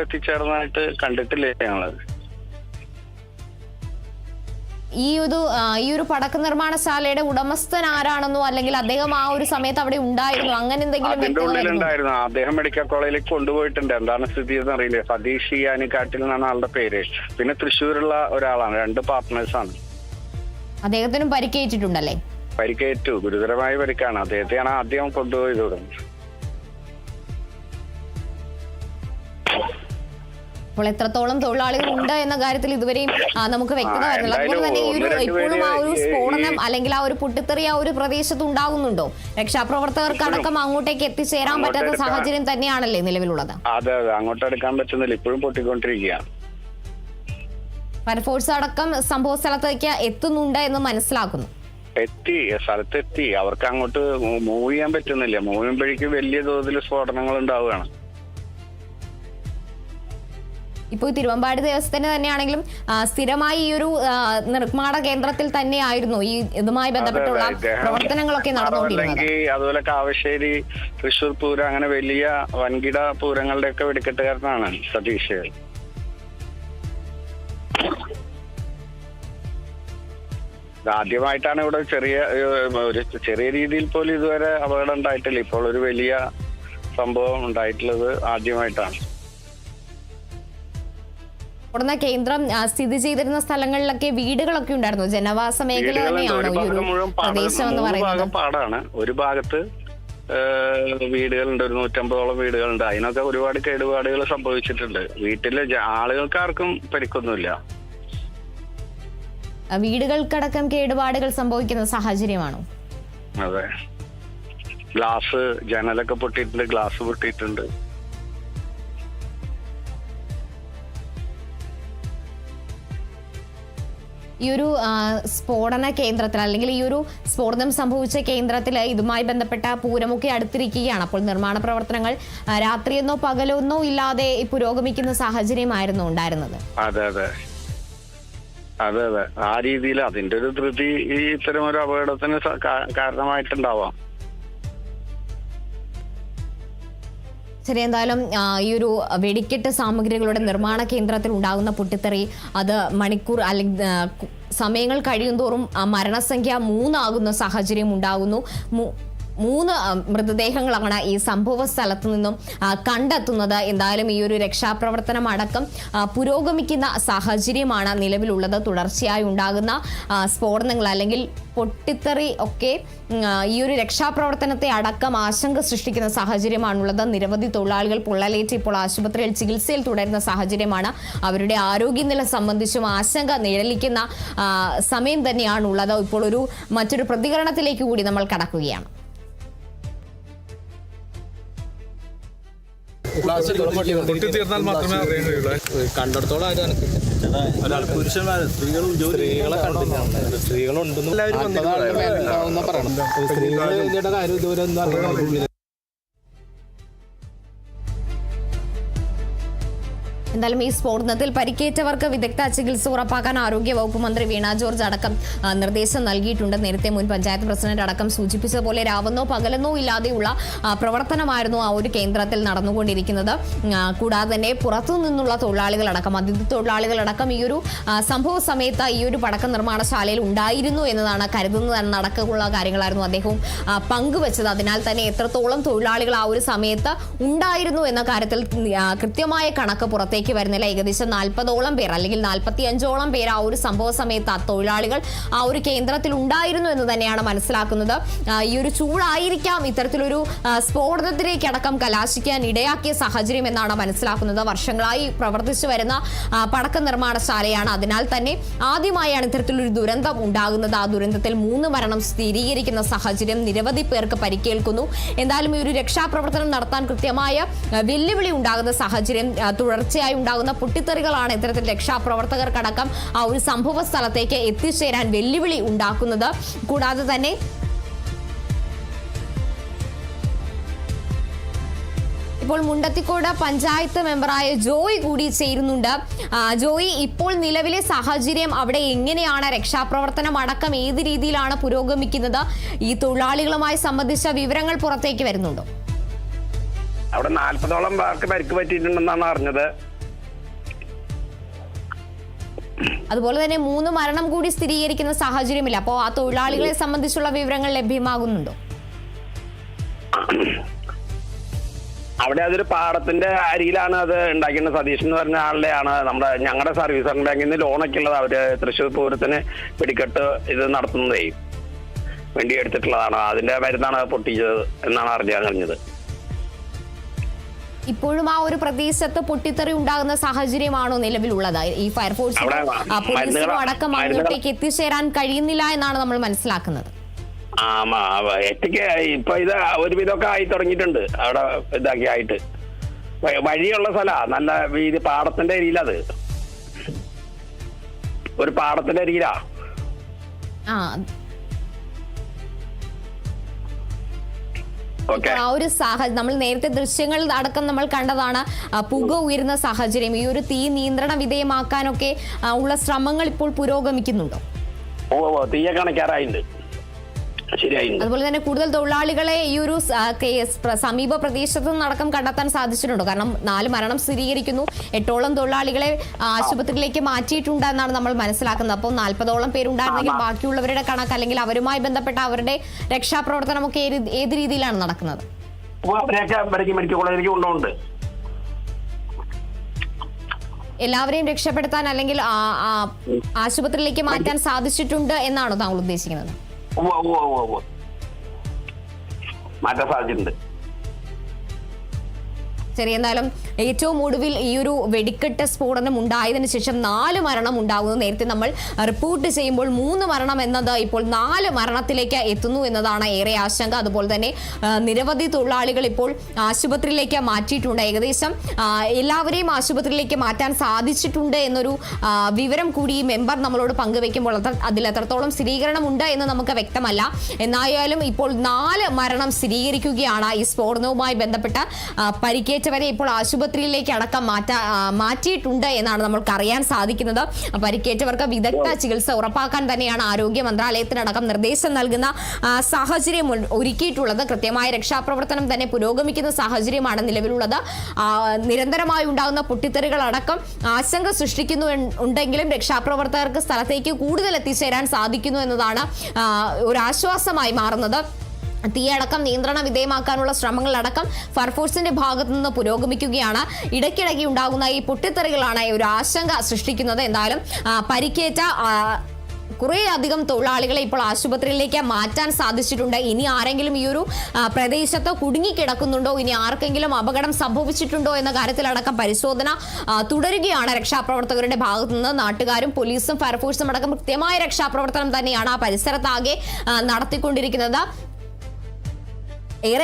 എത്തിച്ചേർന്നതായിട്ട് കണ്ടിട്ടില്ല ഞങ്ങളത്. ഈ ഒരു പടക്ക നിർമ്മാണശാലയുടെ ഉടമസ്ഥൻ ആരാണെന്നോ അല്ലെങ്കിൽ അദ്ദേഹം ആ ഒരു സമയത്ത് അവിടെ ഉണ്ടായിരുന്നു അങ്ങനെ എന്തെങ്കിലും അതിന്റെ ഉള്ളിലുണ്ടായിരുന്നു. അദ്ദേഹം മെഡിക്കൽ കോളേജിലേക്ക് കൊണ്ടുപോയിട്ടുണ്ട്. എന്താണ് സ്ഥിതി എന്ന് അറിയില്ല. സതീഷ് യാനിക്കാട്ടിൽ എന്നാണ് ആളുടെ പേര്. പിന്നെ തൃശ്ശൂരുള്ള ഒരാളാണ്. 2 പാർട്ട്നേഴ്സാണ്. അദ്ദേഹത്തിനും പരിക്കേറ്റിട്ടുണ്ടല്ലേ? പരിക്കേറ്റു, ഗുരുതരമായ പരിക്കാണ്. അദ്ദേഹത്തെയാണ് ആദ്യം കൊണ്ടുപോയത്. അപ്പോൾ എത്രത്തോളം തൊഴിലാളികൾ ഉണ്ട് എന്ന കാര്യത്തിൽ ഇതുവരെയും നമുക്ക് വ്യക്തത വരുന്നില്ല. അതുപോലെ തന്നെ ഇപ്പോഴും ആ ഒരു സ്ഫോടനം അല്ലെങ്കിൽ ആ ഒരു പൊട്ടിത്തെറി ആ ഒരു പ്രദേശത്ത് ഉണ്ടാകുന്നുണ്ടോ? രക്ഷാപ്രവർത്തകർക്ക് അടക്കം അങ്ങോട്ടേക്ക് എത്തിച്ചേരാൻ പറ്റാത്ത സാഹചര്യം തന്നെയാണല്ലേ നിലവിലുള്ളത്? അതെ അതെ, അങ്ങോട്ട് എടുക്കാൻ പറ്റുന്നില്ല. ഇപ്പോഴും പൊട്ടിക്കൊണ്ടിരിക്കുകയാണ്. ഫയർഫോഴ്സ് അടക്കം സംഭവ സ്ഥലത്തേക്ക് എത്തുന്നുണ്ട് എന്ന് മനസ്സിലാക്കുന്നു. സ്ഥലത്തെത്തി. അവർക്ക് അങ്ങോട്ട് മൂവ് ചെയ്യാൻ പറ്റുന്നില്ല. മൂവ് ചെയ്യുമ്പോഴേക്കും വലിയ തോതിൽ സ്ഫോടനങ്ങൾ ഉണ്ടാവുകയാണ്. ഇപ്പോൾ തിരുവമ്പാടി ദേവസ്ഥത്തിന് തന്നെയാണെങ്കിലും സ്ഥിരമായി ഈ ഒരു നിർമ്മാണ കേന്ദ്രത്തിൽ തന്നെയായിരുന്നു ഈ ഇതുമായി ബന്ധപ്പെട്ടുള്ള പ്രവർത്തനങ്ങളൊക്കെ നടന്നുകൊണ്ടിരുന്നത്. അതുപോലെ കാവശ്ശേരി, തൃശ്ശൂർ പൂരം, അങ്ങനെ വലിയ വൻകിട പൂരങ്ങളുടെ ഒക്കെ വെടിക്കെട്ടുകാരനാണ് സതീഷ്. ആദ്യമായിട്ടാണ് ഇവിടെ ചെറിയ രീതിയിൽ പോലും ഇതുവരെ അപകടം ഉണ്ടായിട്ടില്ല. ഇപ്പോൾ ഒരു വലിയ സംഭവം ഉണ്ടായിട്ടുള്ളത് ആദ്യമായിട്ടാണ്. ഉടനെ കേന്ദ്രം സ്ഥിതി ചെയ്തിരുന്ന സ്ഥലങ്ങളിലൊക്കെ വീടുകളൊക്കെ ഉണ്ടായിരുന്നു. ജനവാസ മേഖല തന്നെയാണോ ഈ ഒരു പ്രദേശം എന്ന് പറയുന്നത്? പാടാണ്. ഒരു ഭാഗത്ത് വീടുകളുണ്ട്, ഒരു 150ഓളം വീടുകളുണ്ട്. അതിനൊക്കെ ഒരുപാട് കേടുപാടുകൾ സംഭവിച്ചിട്ടുണ്ട്. വീട്ടിലെ ആളുകൾക്ക് ആർക്കും പരിക്കൊന്നുമില്ല. വീടുകൾക്കടക്കം കേടുപാടുകൾ സംഭവിക്കുന്ന സാഹചര്യമാണോ? അതെ, ഗ്ലാസ്, ജനലൊക്കെ പൊട്ടിയിട്ടുണ്ട്, ഗ്ലാസ് പൊട്ടിയിട്ടുണ്ട്. ഈ ഒരു സ്ഫോടന കേന്ദ്രത്തിൽ അല്ലെങ്കിൽ ഈ ഒരു സ്ഫോടനം സംഭവിച്ച കേന്ദ്രത്തിൽ ഇതുമായി ബന്ധപ്പെട്ട പൂരമൊക്കെ അടുത്തിരിക്കുകയാണ്. അപ്പോൾ നിർമ്മാണ പ്രവർത്തനങ്ങൾ രാത്രിയെന്നോ പകലൊന്നോ ഇല്ലാതെ പുരോഗമിക്കുന്ന സാഹചര്യമായിരുന്നു ഉണ്ടായിരുന്നത്. അതെ അതെ അതെ അതെ, ആ രീതിയിൽ അതിന്റെ ഒരു ധൃതി ഈ ഇത്തരം ഒരു അപകടത്തിന് കാരണമായിട്ടുണ്ടാവാം. ശരി, എന്തായാലും ഈ ഒരു വെടിക്കെട്ട് സാമഗ്രികളുടെ നിർമ്മാണ കേന്ദ്രത്തിൽ ഉണ്ടാകുന്ന പൊട്ടിത്തെറി അത് മണിക്കൂർ അല്ലെങ്കിൽ സമയങ്ങൾ കഴിയുന്തോറും മരണസംഖ്യ 3 ആകുന്ന സാഹചര്യം ഉണ്ടാകുന്നു. 3 മൃതദേഹങ്ങളാണ് ഈ സംഭവ സ്ഥലത്തു നിന്നും കണ്ടെത്തുന്നത്. എന്തായാലും ഈ ഒരു രക്ഷാപ്രവർത്തനം അടക്കം പുരോഗമിക്കുന്ന സാഹചര്യമാണ് നിലവിലുള്ളത്. തുടർച്ചയായി ഉണ്ടാകുന്ന സ്ഫോടനങ്ങൾ അല്ലെങ്കിൽ പൊട്ടിത്തെറി ഒക്കെ ഈ ഒരു രക്ഷാപ്രവർത്തനത്തെ അടക്കം ആശങ്ക സൃഷ്ടിക്കുന്ന സാഹചര്യമാണുള്ളത്. നിരവധി തൊഴിലാളികൾ പൊള്ളലേറ്റ് ഇപ്പോൾ ആശുപത്രിയിൽ ചികിത്സയിൽ തുടരുന്ന സാഹചര്യമാണ്. അവരുടെ ആരോഗ്യനില സംബന്ധിച്ചും ആശങ്ക നിഴലിക്കുന്ന സമയം തന്നെയാണുള്ളത്. ഇപ്പോൾ മറ്റൊരു പ്രതികരണത്തിലേക്ക് കൂടി നമ്മൾ കടക്കുകയാണ്. പൊട്ടിത്തീർന്നാൽ മാത്രമേ കണ്ടിടത്തോളം ആരും സ്ത്രീകളെ കണ്ടില്ല. സ്ത്രീകളുണ്ടെന്ന് പറയണം. സ്ത്രീകളുടെ കാര്യം ഇതുവരെ ഒന്നും അറിയണം. എന്തായാലും ഈ സ്ഫോടനത്തിൽ പരിക്കേറ്റവർക്ക് വിദഗ്ധ ചികിത്സ ഉറപ്പാക്കാൻ ആരോഗ്യവകുപ്പ് മന്ത്രി വീണ ജോർജ് അടക്കം നിർദ്ദേശം നൽകിയിട്ടുണ്ട്. നേരത്തെ മുൻ പഞ്ചായത്ത് പ്രസിഡന്റ് അടക്കം സൂചിപ്പിച്ചതുപോലെ രാവെന്നോ പകലെന്നോ ഇല്ലാതെയുള്ള പ്രവർത്തനമായിരുന്നു ആ ഒരു കേന്ദ്രത്തിൽ നടന്നുകൊണ്ടിരിക്കുന്നത്. കൂടാതെ തന്നെ പുറത്തു നിന്നുള്ള തൊഴിലാളികളടക്കം, അതിഥി തൊഴിലാളികളടക്കം ഈ ഒരു സംഭവ സമയത്ത് ഈ ഒരു പടക്ക നിർമ്മാണശാലയിൽ ഉണ്ടായിരുന്നു എന്നതാണ് കരുതുന്നത്. നടക്കുള്ള കാര്യങ്ങളായിരുന്നു അദ്ദേഹവും പങ്കുവച്ചത്. അതിനാൽ തന്നെ എത്രത്തോളം തൊഴിലാളികൾ ആ ഒരു സമയത്ത് ഉണ്ടായിരുന്നു എന്ന കാര്യത്തിൽ കൃത്യമായ കണക്ക് പുറത്തേക്ക് വരുന്നില്ല. ഏകദേശം 40ഓളം പേർ അല്ലെങ്കിൽ 45ഓളം പേർ ആ ഒരു സംഭവ സമയത്ത് ആ തൊഴിലാളികൾ ആ ഒരു കേന്ദ്രത്തിൽ ഉണ്ടായിരുന്നു എന്ന് തന്നെയാണ് മനസ്സിലാക്കുന്നത്. ഈ ഒരു ചൂടായിരിക്കാം ഇത്തരത്തിലൊരു സ്ഫോടനത്തിലേക്ക് അടക്കം കലാശിക്കാൻ ഇടയാക്കിയ സാഹചര്യം എന്നാണ് മനസ്സിലാക്കുന്നത്. വർഷങ്ങളായി പ്രവർത്തിച്ചു വരുന്ന പടക്ക നിർമ്മാണശാലയാണ്. അതിനാൽ തന്നെ ആദ്യമായാണ് ഇത്തരത്തിലൊരു ദുരന്തം ഉണ്ടാകുന്നത്. ആ ദുരന്തത്തിൽ 3 മരണം സ്ഥിരീകരിക്കുന്ന സാഹചര്യം, നിരവധി പേർക്ക് പരിക്കേൽക്കുന്നു. എന്തായാലും ഈ ഒരു രക്ഷാപ്രവർത്തനം നടത്താൻ കൃത്യമായ വെല്ലുവിളി ഉണ്ടാകുന്ന സാഹചര്യം, തുടർച്ചയായി ഉണ്ടാകുന്ന പൊട്ടിത്തെറികളാണ് ഇത്തരത്തിൽ രക്ഷാപ്രവർത്തകർക്കടക്കം ആ ഒരു സംഭവ സ്ഥലത്തേക്ക് എത്തിച്ചേരാൻ വെല്ലുവിളി ഉണ്ടാക്കുന്നത്. കൂടാതെ തന്നെ ഇപ്പോൾ മുണ്ടത്തിക്കോട് പഞ്ചായത്ത് മെമ്പറായ ജോയ് കൂടി ചേരുന്നുണ്ട്. ജോയ്, ഇപ്പോൾ നിലവിലെ സാഹചര്യം അവിടെ എങ്ങനെയാണ്? രക്ഷാപ്രവർത്തനം അടക്കം ഏത് രീതിയിലാണ് പുരോഗമിക്കുന്നത്? ഈ തൊഴിലാളികളുമായി സംബന്ധിച്ച വിവരങ്ങൾ പുറത്തേക്ക് വരുന്നുണ്ടോ? അവിടെ 40ഓളം പേർക്ക് പരിക്ക് പറ്റിയിട്ടുണ്ടെന്നാണ് അറിഞ്ഞത്. അതുപോലെ തന്നെ 3 മരണം കൂടി സ്ഥിരീകരിക്കുന്ന സാഹചര്യമില്ല. അപ്പോൾ ആ തൊഴിലാളികളെ സംബന്ധിച്ചുള്ള വിവരങ്ങൾ ലഭ്യമാകുന്നുണ്ടോ? അവിടെ അതൊരു പാടത്തിന്റെ അരിയിലാണ് അത് ഉണ്ടാക്കിയത്. സതീഷ് എന്ന് പറഞ്ഞ ആളുടെയാണ് ഞങ്ങളുടെ സർവീസ് ബാങ്കിൽ നിന്ന് ലോണൊക്കെ ഉള്ളത്. അവര് തൃശ്ശൂർ പൂരത്തിന് വെടിക്കെട്ട് ഇത് നടത്തുന്നതേ വേണ്ടി എടുത്തിട്ടുള്ളതാണ്. അതിന്റെ മരുന്നാണ് പൊട്ടിച്ചത് എന്നാണ് അറിഞ്ഞത്. ഇപ്പോഴും ആ ഒരു പ്രദേശത്ത് പൊട്ടിത്തെറി ഉണ്ടാകുന്ന സാഹചര്യമാണോ നിലവിലുള്ളത്? ഈ ഫയർഫോഴ്സും പോലീസിനും അടക്കം അങ്ങോട്ടേക്ക് എത്തിച്ചേരാൻ കഴിയുന്നില്ല എന്നാണ് നമ്മൾ മനസ്സിലാക്കുന്നത്. ഇപ്പൊ ഇത് ഒരുവിധമൊക്കെ ആയി തുടങ്ങിയിട്ടുണ്ട്. അവിടെ ഇതാക്കി ആയിട്ട് വഴിയുള്ള സ്ഥലാ, നല്ല വീതി പാടത്തിന്റെ അരിയിലത്, ഒരു പാടത്തിന്റെ അരിയിലാ. ആ ഒരു സാഹചര്യം നമ്മൾ നേരത്തെ ദൃശ്യങ്ങൾ അടക്കം നമ്മൾ കണ്ടതാണ്. പുക ഉയരുന്ന സാഹചര്യം, ഈ ഒരു തീ നിയന്ത്രണ വിധേയമാക്കാനൊക്കെ ഉള്ള ശ്രമങ്ങൾ ഇപ്പോൾ പുരോഗമിക്കുന്നുണ്ടോ? തീയ കണക്കാറായിട്ടുണ്ട്. അതുപോലെ തന്നെ കൂടുതൽ തൊഴിലാളികളെ ഈ ഒരു സമീപ പ്രദേശത്ത് നിന്നടക്കം കണ്ടെത്താൻ സാധിച്ചിട്ടുണ്ടോ? കാരണം 4 മരണം സ്ഥിരീകരിക്കുന്നു, 8ഓളം തൊഴിലാളികളെ ആശുപത്രിയിലേക്ക് മാറ്റിയിട്ടുണ്ട് എന്നാണ് നമ്മൾ മനസ്സിലാക്കുന്നത്. അപ്പോൾ 40ഓളം പേരുണ്ടായിരുന്നെങ്കിൽ ബാക്കിയുള്ളവരുടെ കണക്ക് അല്ലെങ്കിൽ അവരുമായി ബന്ധപ്പെട്ട അവരുടെ രക്ഷാപ്രവർത്തനമൊക്കെ ഏത് രീതിയിലാണ് നടക്കുന്നത്? എല്ലാവരെയും രക്ഷപ്പെടുത്താൻ അല്ലെങ്കിൽ ആശുപത്രിയിലേക്ക് മാറ്റാൻ സാധിച്ചിട്ടുണ്ട് എന്നാണോ താങ്കൾ ഉദ്ദേശിക്കുന്നത്? മാറ്റാൻ സാധിച്ചിട്ടുണ്ട്. ശരി, എന്തായാലും ഏറ്റവും ഒടുവിൽ ഈ ഒരു വെടിക്കെട്ട് സ്ഫോടനം ഉണ്ടായതിനു ശേഷം 4 മരണം ഉണ്ടാകുന്നു. നേരത്തെ നമ്മൾ റിപ്പോർട്ട് ചെയ്യുമ്പോൾ 3 മരണം എന്നത് ഇപ്പോൾ 4 മരണത്തിലേക്ക് എത്തുന്നു എന്നതാണ് ഏറെ ആശങ്ക. അതുപോലെ തന്നെ നിരവധി തൊഴിലാളികൾ ഇപ്പോൾ ആശുപത്രിയിലേക്ക് മാറ്റിയിട്ടുണ്ട്. ഏകദേശം എല്ലാവരെയും ആശുപത്രിയിലേക്ക് മാറ്റാൻ സാധിച്ചിട്ടുണ്ട് എന്നൊരു വിവരം കൂടി ഈ മെമ്പർ നമ്മളോട് പങ്കുവെക്കുമ്പോൾ അതിൽ എത്രത്തോളം സ്ഥിരീകരണമുണ്ട് എന്ന് നമുക്ക് വ്യക്തമല്ല. എന്നായാലും ഇപ്പോൾ 4 മരണം സ്ഥിരീകരിക്കുകയാണ്. ഈ സ്ഫോടനവുമായി ബന്ധപ്പെട്ട പരിക്കേറ്റ വരെ ഇപ്പോൾ ആശുപത്രിയിലേക്ക് അടക്കം മാറ്റിയിട്ടുണ്ട് എന്നാണ് നമ്മൾക്ക് അറിയാൻ സാധിക്കുന്നത്. പരിക്കേറ്റവർക്ക് വിദഗ്ധ ചികിത്സ ഉറപ്പാക്കാൻ തന്നെയാണ് ആരോഗ്യ മന്ത്രാലയത്തിനടക്കം നിർദ്ദേശം നൽകുന്ന സാഹചര്യം ഒരുക്കിയിട്ടുള്ളത്. കൃത്യമായ രക്ഷാപ്രവർത്തനം തന്നെ പുരോഗമിക്കുന്ന സാഹചര്യമാണ് നിലവിലുള്ളത്. നിരന്തരമായി ഉണ്ടാകുന്ന പൊട്ടിത്തെറികൾ അടക്കം ആശങ്ക സൃഷ്ടിക്കുന്നുണ്ടെങ്കിലും രക്ഷാപ്രവർത്തകർക്ക് സ്ഥലത്തേക്ക് കൂടുതൽ എത്തിച്ചേരാൻ സാധിക്കുന്നു എന്നതാണ് ഒരു ആശ്വാസമായി മാറുന്നത്. തീയടക്കം നിയന്ത്രണ വിധേയമാക്കാനുള്ള ശ്രമങ്ങളടക്കം ഫയർഫോഴ്സിന്റെ ഭാഗത്തു നിന്ന് പുരോഗമിക്കുകയാണ്. ഇടയ്ക്കിടയ്ക്ക് ഉണ്ടാകുന്ന ഈ പൊട്ടിത്തെറികളാണ് ഒരു ആശങ്ക സൃഷ്ടിക്കുന്നത്. എന്തായാലും പരിക്കേറ്റ കുറേ അധികം തൊഴിലാളികളെ ഇപ്പോൾ ആശുപത്രിയിലേക്ക് മാറ്റാൻ സാധിച്ചിട്ടുണ്ട്. ഇനി ആരെങ്കിലും ഈ ഒരു പ്രദേശത്ത് കുടുങ്ങിക്കിടക്കുന്നുണ്ടോ, ഇനി ആർക്കെങ്കിലും അപകടം സംഭവിച്ചിട്ടുണ്ടോ എന്ന കാര്യത്തിലടക്കം പരിശോധന തുടരുകയാണ് രക്ഷാപ്രവർത്തകരുടെ ഭാഗത്തു നിന്ന്. നാട്ടുകാരും പോലീസും ഫയർഫോഴ്സും അടക്കം കൃത്യമായ രക്ഷാപ്രവർത്തനം തന്നെയാണ് ആ പരിസരത്താകെ നടത്തിക്കൊണ്ടിരിക്കുന്നത്. ഏറെ